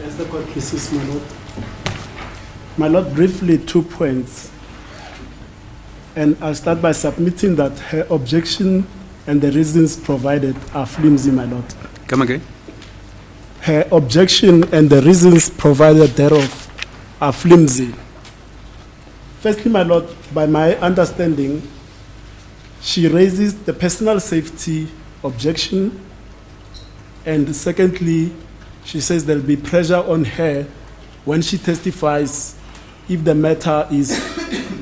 As the court pleases, my Lord. My Lord, briefly 2 points. And I'll start by submitting that her objection and the reasons provided are flimsy, my Lord. Come again. Her objection and the reasons provided thereof are flimsy. Firstly, my Lord, by my understanding, she raises the personal safety objection, and secondly, she says there'll be pressure on her when she testifies if the matter is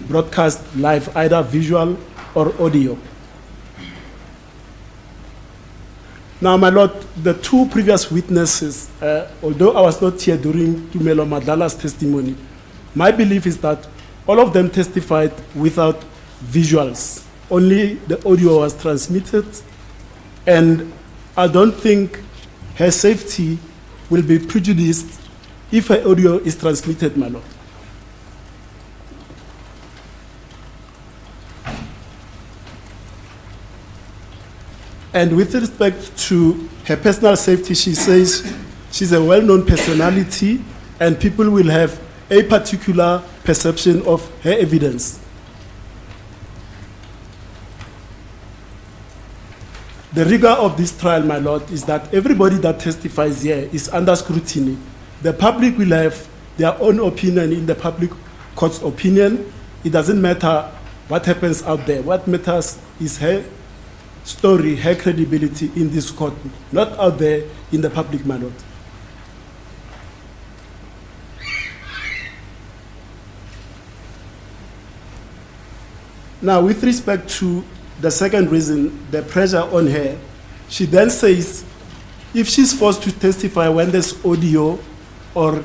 broadcast live, either visual or audio. Now, my Lord, the two previous witnesses, although I was not here during Tumelo Madlala's testimony, my belief is that all of them testified without visuals. Only the audio was transmitted, and I don't think her safety will be prejudiced if her audio is transmitted, my Lord. And with respect to her personal safety, she says she's a well-known personality and people will have a particular perception of her evidence. The rigor of this trial, my Lord, is that everybody that testifies here is under scrutiny. The public will have their own opinion in the public court's opinion. It doesn't matter what happens out there. What matters is her story, her credibility in this court, not out there in the public, my Lord. Now, with respect to the second reason, the pressure on her, she then says if she's forced to testify when there's audio or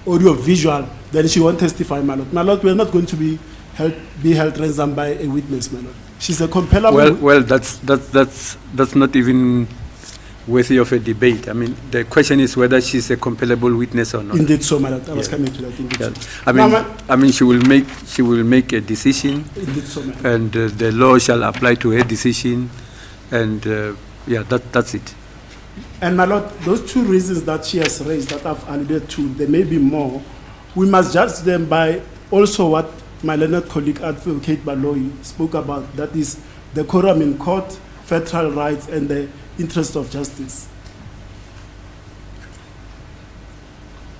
audio visual, then she won't testify, my Lord. My Lord, we're not going to be held ransom by a witness, my Lord. She's a compellable. Well, that's not even worthy of a debate. I mean, the question is whether she's a compellable witness or not. Indeed, so, my Lord. I was coming to that. Indeed, yeah. so. I mean, she will make a decision. Indeed, so, my Lord. And the law shall apply to her decision, and yeah, that's it. And my Lord, those two reasons that she has raised that I've alluded to, there may be more. We must judge them by also what my learned colleague Advocate Baloyi spoke about, that is the quorum in court, federal rights, and the interest of justice.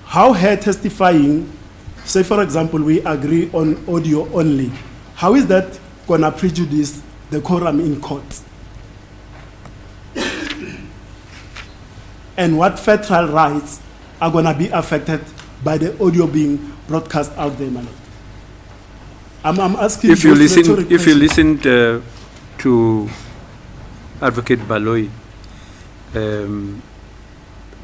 How her testifying, say for example, we agree on audio only, how is that going to prejudice the quorum in court? And what federal rights are going to be affected by the audio being broadcast out there, my Lord? I'm asking if you listened to Advocate Baloyi,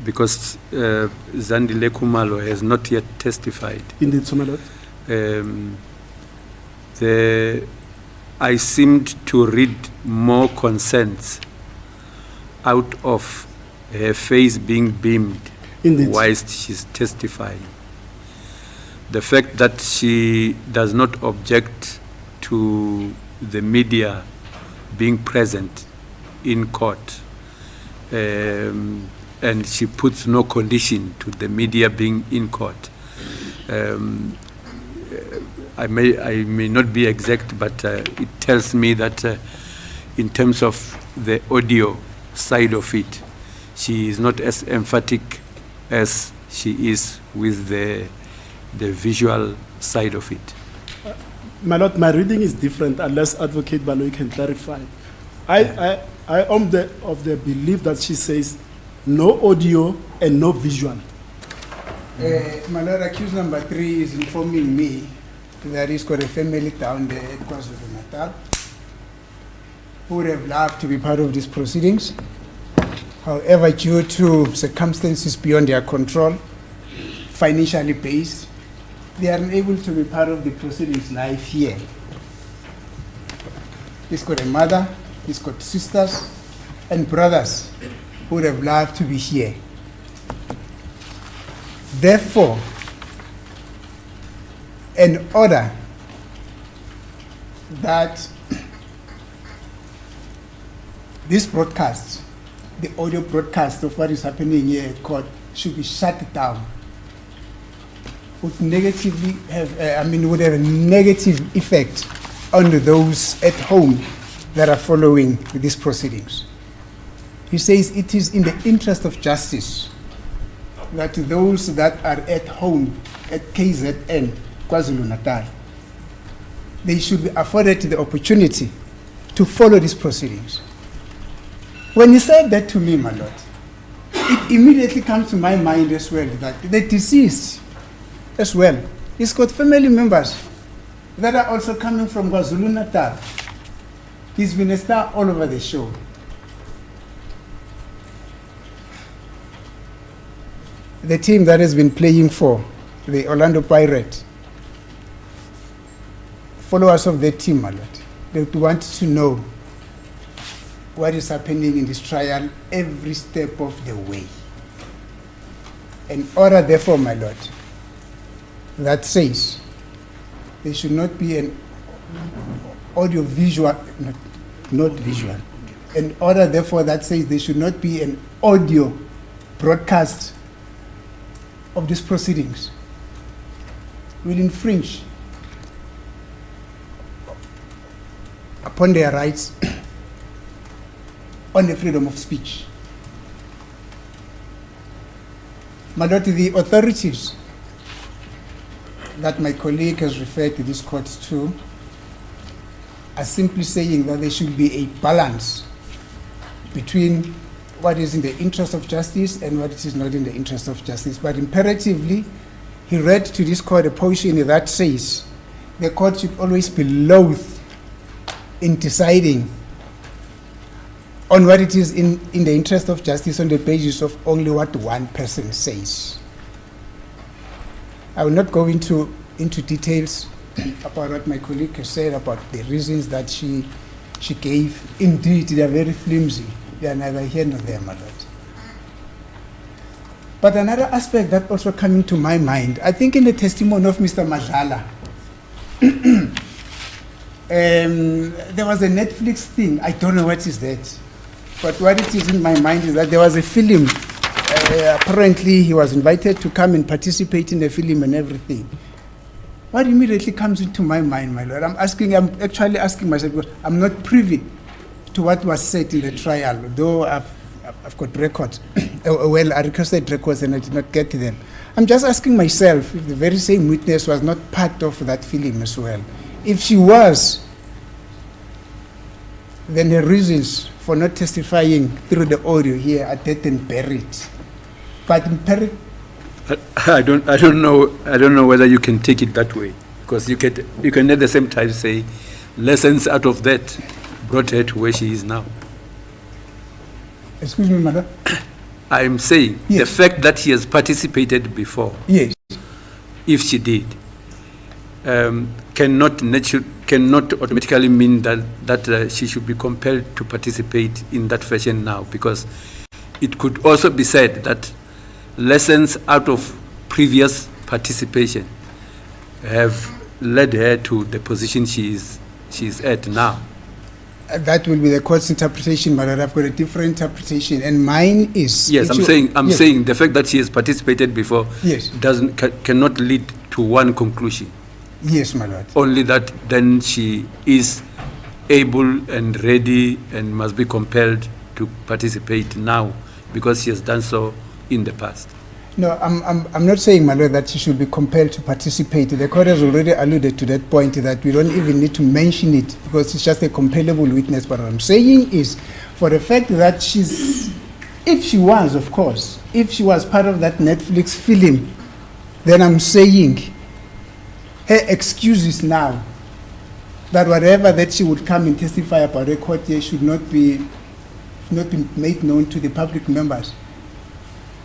because Zandi Khumalo has not yet testified. Indeed, so, my Lord. I seemed to read more consents out of her face being beamed. Indeed. Whilst she's testifying. The fact that she does not object to the media being present in court, and she puts no condition to the media being in court. I may not be exact, but it tells me that in terms of the audio side of it, she is not as emphatic as she is with the visual side of it. My Lord, my reading is different unless Advocate Baloyi can clarify. I am of the belief that she says no audio and no visual. My Lord, accused number 3 is informing me that he's got a family down there at KwaZulu-Natal who would have loved to be part of these proceedings. However, due to circumstances beyond their control, financially based, they are unable to be part of the proceedings live here. He's got a mother, he's got sisters and brothers who would have loved to be here. Therefore, an order that this broadcast, the audio broadcast of what is happening here at court, should be shut down would negatively have, would have a negative effect on those at home that are following these proceedings. He says it is in the interest of justice that those that are at home at KZN, KwaZulu-Natal, they should be afforded the opportunity to follow these proceedings. When he said that to me, my lord, it immediately comes to my mind as well that the deceased as well, he's got family members that are also coming from KwaZulu-Natal. He's been a star all over the show. The team that has been playing for the Orlando Pirates, followers of the team, my lord, they would want to know what is happening in this trial every step of the way. An order, therefore, my lord, that says there should not be an audio-visual, not visual, an order, therefore, that says there should not be an audio broadcast of these proceedings will infringe upon their rights on the freedom of speech. My lord, the authorities that my colleague has referred to this court to are simply saying that there should be a balance between what is in the interest of justice and what is not in the interest of justice. But imperatively, he read to this court a portion that says the court should always be loath in deciding on what it is in the interest of justice on the basis of only what one person says. I will not go into details about what my colleague has said about the reasons that she gave. Indeed, they are very flimsy. They are neither here nor there, my lord. But another aspect that also coming to my mind, I think in the testimony of Mr. Madlala, there was a Netflix thing. I don't know what is that. But what it is in my mind is that there was a film. Apparently, he was invited to come and participate in the film and everything. What immediately comes into my mind, my lord, I'm actually asking myself, because I'm not privy to what was said in the trial, though I've got records. Well, I requested records and I did not get them. I'm just asking myself if the very same witness was not part of that film as well. If she was, then her reasons for not testifying through the audio here are dead and buried. But in I don't know whether you can take it that way, because you can at the same time say lessons out of that brought her to where she is now. Excuse me, madam. I'm saying yes. The fact that she has participated before, yes, if she did, cannot automatically mean that she should be compelled to participate in that fashion now, because it could also be said that lessons out of previous participation have led her to the position she is at now. That will be the court's interpretation, but I've got a different interpretation, and mine is. Yes, I'm saying the fact that she has participated before, yes, cannot lead to one conclusion. Yes, my lord. Only that then she is able and ready and must be compelled to participate now because she has done so in the past. No, I'm not saying, my lord, that she should be compelled to participate. The court has already alluded to that point, that we don't even need to mention it because it's just a compellable witness. But what I'm saying is, for the fact that if she was part of that Netflix film, then I'm saying her excuses now that whatever that she would come and testify about her court here should not be made known to the public members.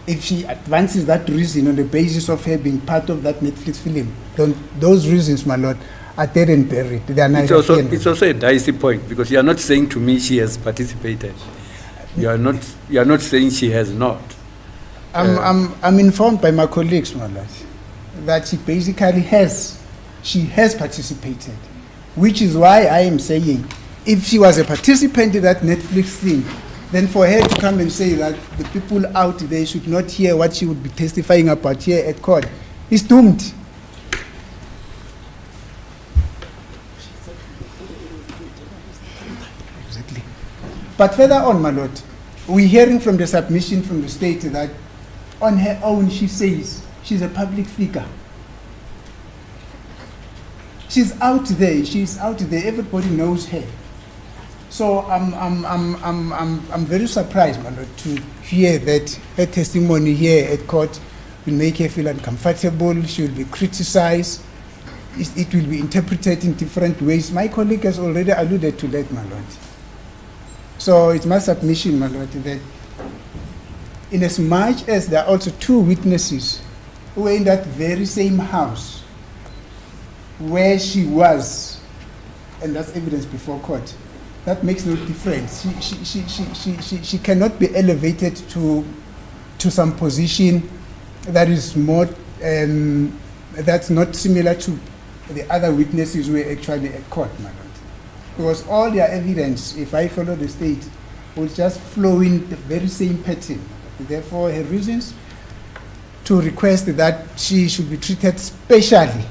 If she advances that reason on the basis of her being part of that Netflix film, then those reasons, my lord, are dead and buried. They are it's also a dicey point, because you are not saying to me she has participated. You are not saying she has not. I'm informed by my colleagues, my lord, that she basically has participated, which is why I am saying if she was a participant in that Netflix thing, then for her to come and say that the people out there should not hear what she would be testifying about here at court is doomed. But further on, my lord, we're hearing from the submission from the state that on her own she says she's a public figure. She's out there, everybody knows her. So I'm very surprised, my lord, to hear that her testimony here at court will make her feel uncomfortable, she will be criticized, it will be interpreted in different ways. My colleague has already alluded to that, my lord. So it's my submission, my lord, that in as much as there are also two witnesses who were in that very same house where she was, and that's evidence before court, that makes no difference. She cannot be elevated to some position that is more, that's not similar to the other witnesses who were actually at court, my lord. Because all their evidence, if I follow the state, will just flow in the very same pattern. Therefore, her reasons to request that she should be treated specially,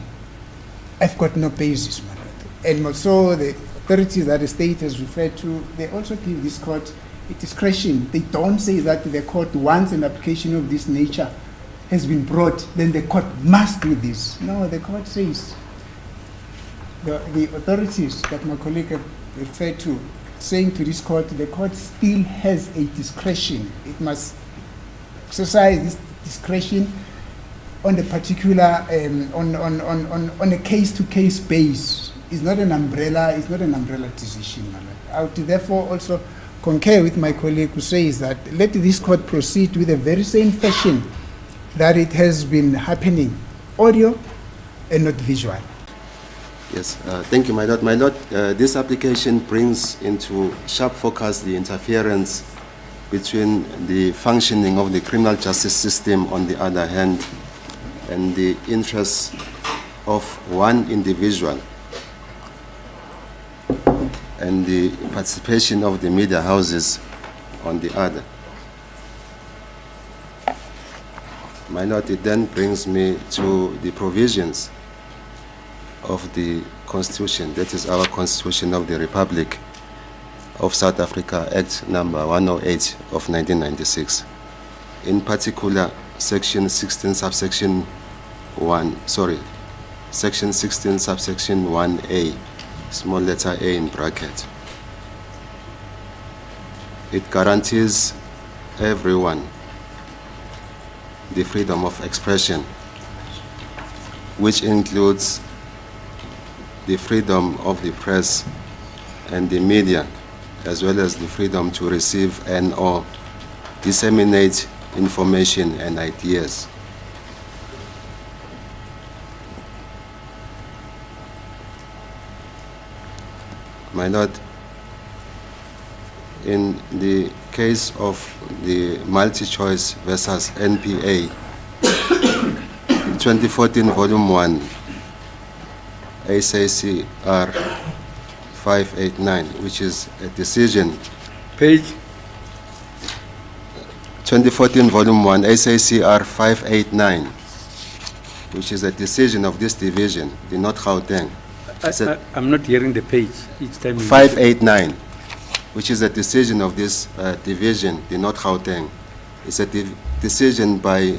I've got no basis, my lord. And also the authorities that the state has referred to, they also give this court a discretion. They don't say that the court, once an application of this nature has been brought, then the court must do this. No, the court says, the authorities that my colleague have referred to, saying to this court, the court still has a discretion. It must exercise this discretion on the particular, on a case-to-case basis. It's not an umbrella decision. I would therefore also concur with my colleague who says that let this court proceed with the very same fashion that it has been happening, audio and not visual. Yes, thank you, my lord. My lord, this application brings into sharp focus the interference between the functioning of the criminal justice system on the other hand and the interests of one individual and the participation of the media houses on the other. My lord, it then brings me to the provisions of the Constitution, that is our Constitution of the Republic of South Africa, Act number 108 of 1996. In particular, Section 16 subsection 1A, small letter a in bracket. It guarantees everyone the freedom of expression, which includes the freedom of the press and the media, as well as the freedom to receive and or disseminate information and ideas. My lord, in the case of the multi-choice versus NPA, 2014 volume 1, SACR 589, which is a decision. Page? 2014 volume 1, SACR 589, which is a decision of this division, the North Gauteng. I'm not hearing the page each time. 589, which is a decision of this division, the North Gauteng. It's a decision by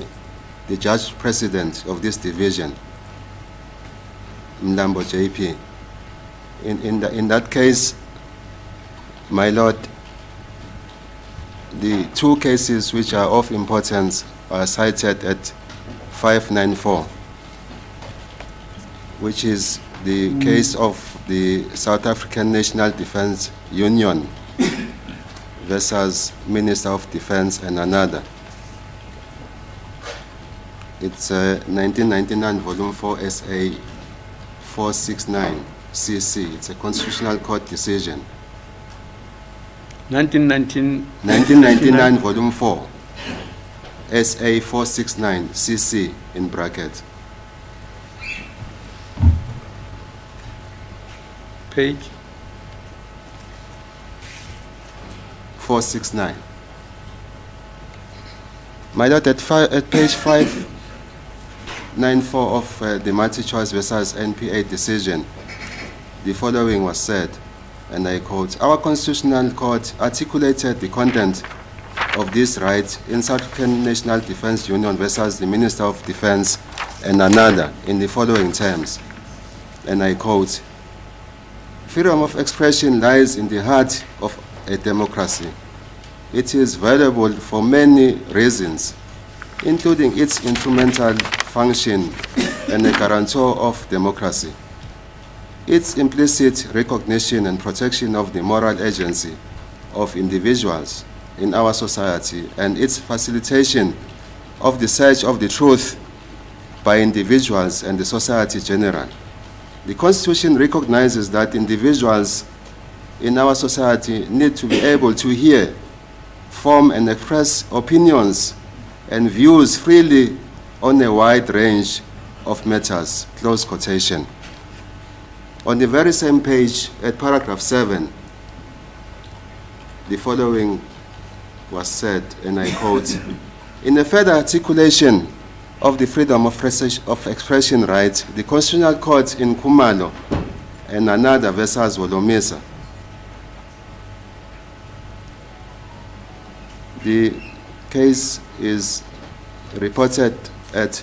the judge president of this division, Mlambo JP. In that case, my lord, the two cases which are of importance are cited at 594, which is the case of the South African National Defence Union versus Minister of Defence and another. It's 1999 volume 4 SA 469 CC. It's a constitutional court decision. 1999 volume 4 SA 469 CC in bracket. Page? 469. My lord, at page 594 of the multi-choice versus NPA decision, the following was said: and I quote, "Our Constitutional Court articulated the content of this right in South African National Defence Union versus the Minister of Defence and another in the following terms," and I quote, "Freedom of expression lies in the heart of a democracy. It is valuable for many reasons, including its instrumental function and a guarantor of democracy, its implicit recognition and protection of the moral agency of individuals in our society, and its facilitation of the search of the truth by individuals and the society general. The Constitution recognizes that individuals in our society need to be able to hear, form and express opinions and views freely on a wide range of matters," close quotation. On the very same page, at paragraph 7, the following was said, and I quote, "In a further articulation of the freedom of expression right, the Constitutional Court in Khumalo and another versus Wolomisa, the case is reported at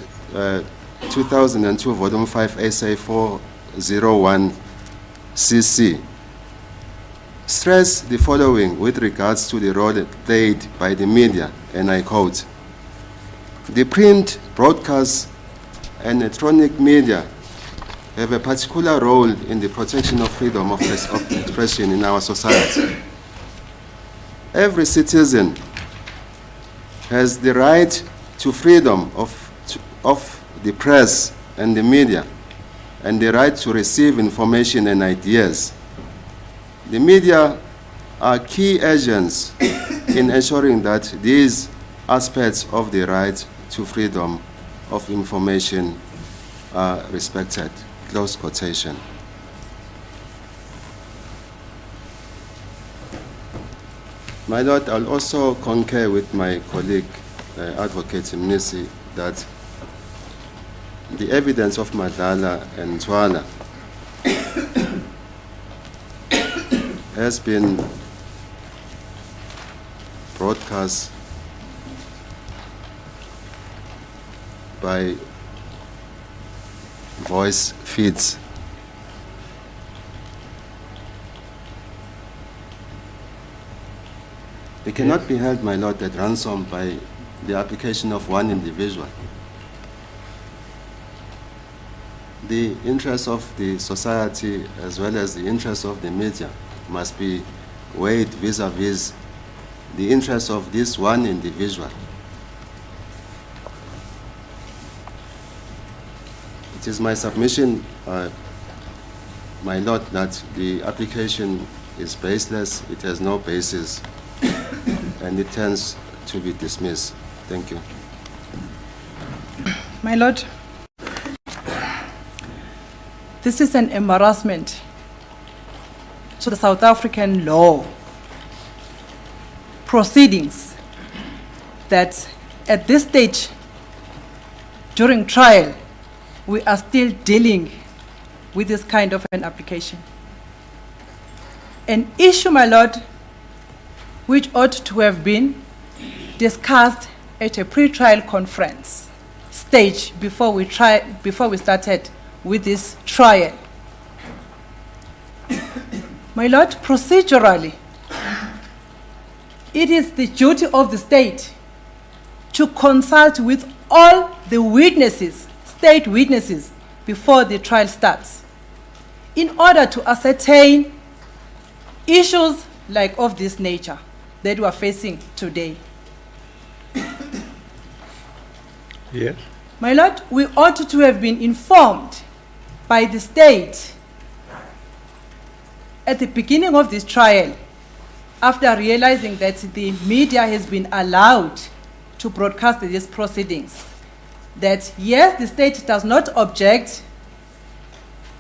2002 volume 5 essay 401 CC, stress the following with regards to the role played by the media, and I quote, "The print, broadcast, and electronic media have a particular role in the protection of freedom of expression in our society. Every citizen has the right to freedom of the press and the media, and the right to receive information and ideas. The media are key agents in ensuring that these aspects of the right to freedom of information are respected," close quotation. My Lord, I'll also concur with my colleague, Advocate Mnisi, that the evidence of Madlala and Thwala has been broadcast by voice feeds. It cannot be held, my Lord, at ransom by the application of one individual. The interests of the society as well as the interests of the media must be weighed vis-a-vis the interests of this one individual. It is my submission, my Lord, that the application is baseless, it has no basis, and it tends to be dismissed. Thank you. My Lord, this is an embarrassment to the South African law proceedings that at this stage during trial we are still dealing with this kind of an application. An issue, my Lord, which ought to have been discussed at a pre-trial conference stage before we started with this trial. My Lord, procedurally, it is the duty of the state to consult with all the witnesses, state witnesses, before the trial starts, in order to ascertain issues like of this nature that we are facing today. Yes. My Lord, we ought to have been informed by the state at the beginning of this trial, after realizing that the media has been allowed to broadcast these proceedings, that yes, the state does not object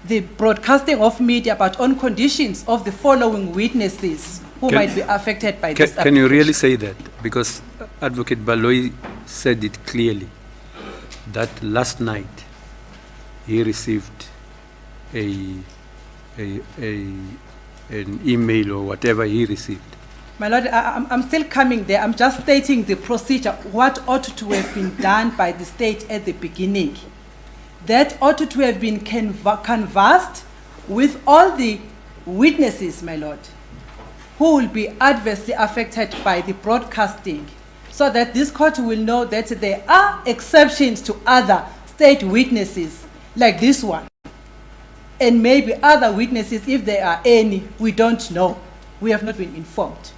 the broadcasting of media, but on conditions of the following witnesses who might be affected by this. Can you really say that? Because Advocate Baloyi said it clearly, that last night he received a an email or whatever he received. My Lord, I'm still coming there. I'm just stating the procedure, what ought to have been done by the state at the beginning. That ought to have been canvassed with all the witnesses, my Lord, who will be adversely affected by the broadcasting, so that this court will know that there are exceptions to other state witnesses like this one. And maybe other witnesses, if there are any, we don't know. We have not been informed.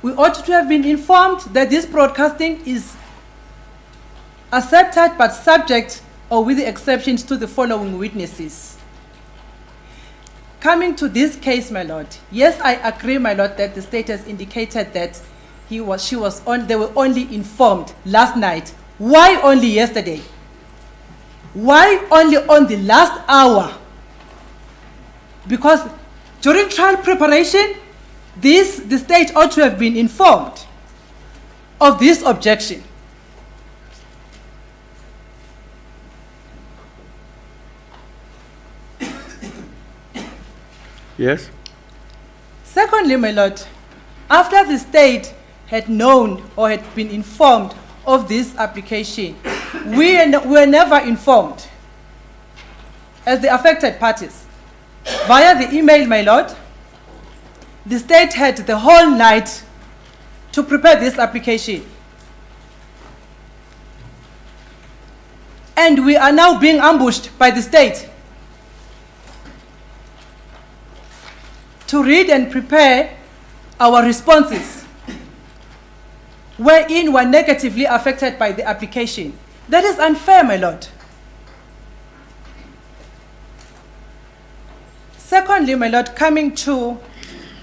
We ought to have been informed that this broadcasting is accepted but subject or with the exceptions to the following witnesses. Coming to this case, my Lord, yes, I agree, my Lord, that the state has indicated that they were only informed last night. Why only yesterday? Why only on the last hour? Because during trial preparation, the state ought to have been informed of this objection. Yes? Secondly, my Lord, after the state had known or had been informed of this application, we were never informed as the affected parties. Via the email, my Lord, the state had the whole night to prepare this application. And we are now being ambushed by the state to read and prepare our responses, wherein we're negatively affected by the application. That is unfair, my Lord. Secondly, my Lord, coming to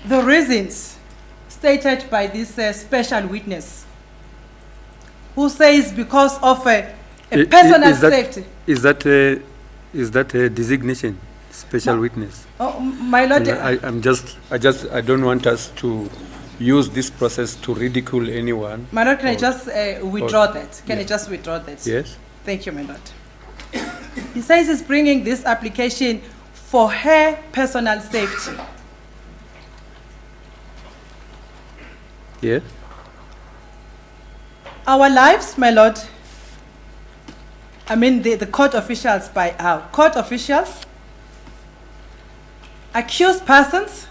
the reasons stated by this special witness, who says because of a personal safety. Is that a designation, special witness? Oh, my Lord, I don't want us to use this process to ridicule anyone. My Lord, can I just withdraw that? Can I just withdraw that? Yes. Thank you, my Lord. He says he's bringing this application for her personal safety. Yes. Our lives, my Lord, I mean the court officials, by our court officials, accused persons,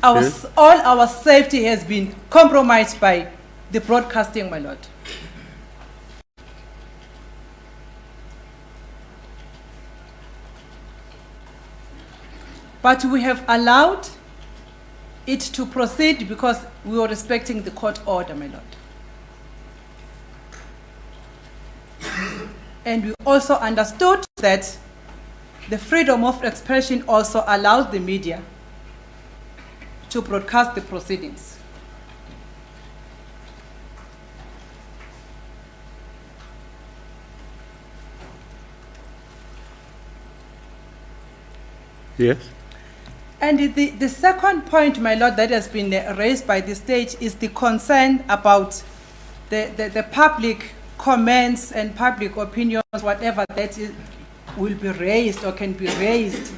all our safety has been compromised by the broadcasting, my Lord. But we have allowed it to proceed because we were respecting the court order, my Lord. And we also understood that the freedom of expression also allows the media to broadcast the proceedings. Yes. And the second point, my Lord, that has been raised by the state is the concern about the public comments and public opinions, whatever that will be raised or can be raised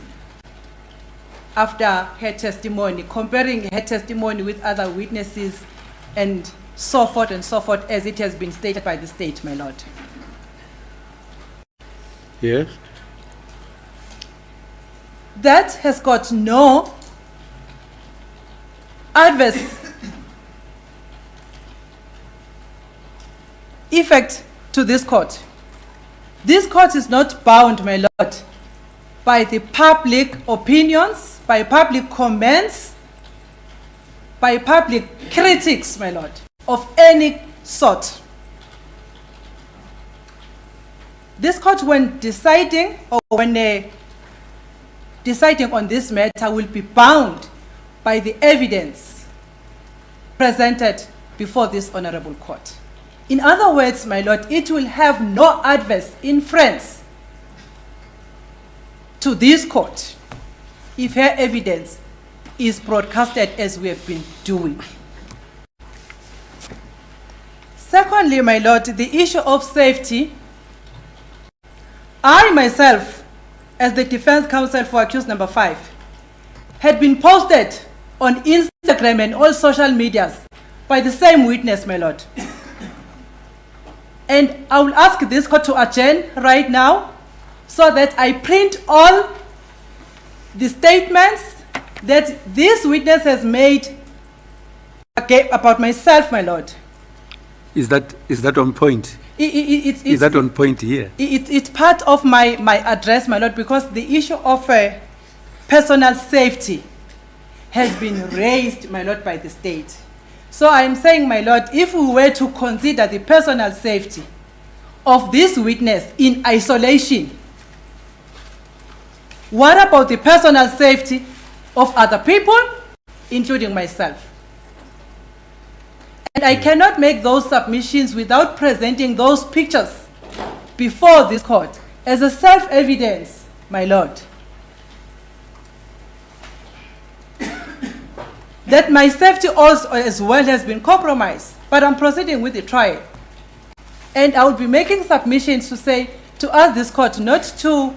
after her testimony, comparing her testimony with other witnesses and so forth, as it has been stated by the state, my Lord. Yes. That has got no adverse effect to this court. This court is not bound, my Lord, by the public opinions, by public comments, by public critics, my Lord, of any sort. This court, when deciding or when deciding on this matter, will be bound by the evidence presented before this honorable court. In other words, my Lord, it will have no adverse inference to this court if her evidence is broadcasted as we have been doing. Secondly, my Lord, the issue of safety I myself, as the defense counsel for accused number 5, had been posted on Instagram and all social medias by the same witness, my lord. And I will ask this court to adjourn right now so that I print all the statements that this witness has made about myself, my lord. Is that on point? Is that on point here? It's part of my address, my lord, because the issue of personal safety has been raised, my lord, by the state. So I'm saying, my lord, if we were to consider the personal safety of this witness in isolation, what about the personal safety of other people, including myself? And I cannot make those submissions without presenting those pictures before this court as a self-evidence, my lord, that my safety also as well has been compromised. But I'm proceeding with the trial. And I will be making submissions to ask this court not to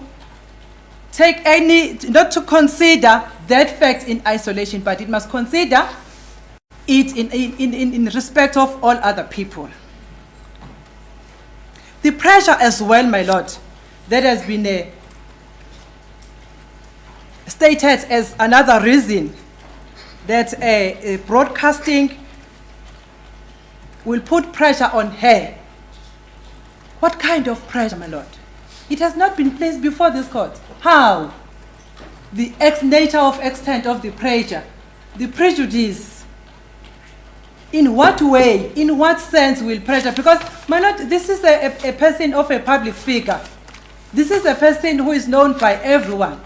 consider that fact in isolation, but it must consider it in respect of all other people. The pressure as well, my lord, that has been stated as another reason that broadcasting will put pressure on her. What kind of pressure, my lord? It has not been placed before this court. How? The nature of extent of the pressure, the prejudice. In what way, in what sense will pressure? Because, my lord, this is a person of a public figure. This is a person who is known by everyone.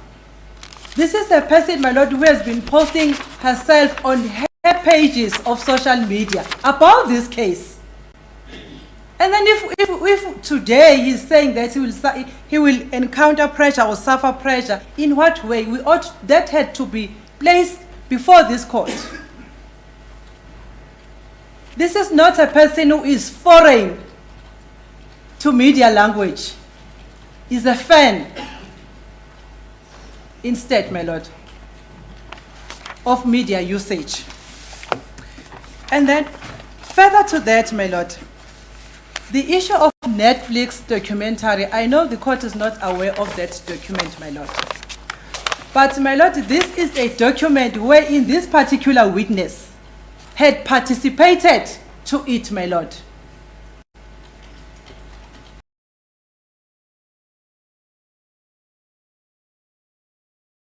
This is a person, my lord, who has been posting herself on her pages of social media about this case. And then if today he's saying that he will encounter pressure or suffer pressure, in what way? That had to be placed before this court. This is not a person who is foreign to media language. He's a fan, instead, my lord, of media usage. And then, further to that, my lord, the issue of Netflix documentary, I know the court is not aware of that document, my lord. But, my lord, this is a document wherein this particular witness had participated to it, my lord.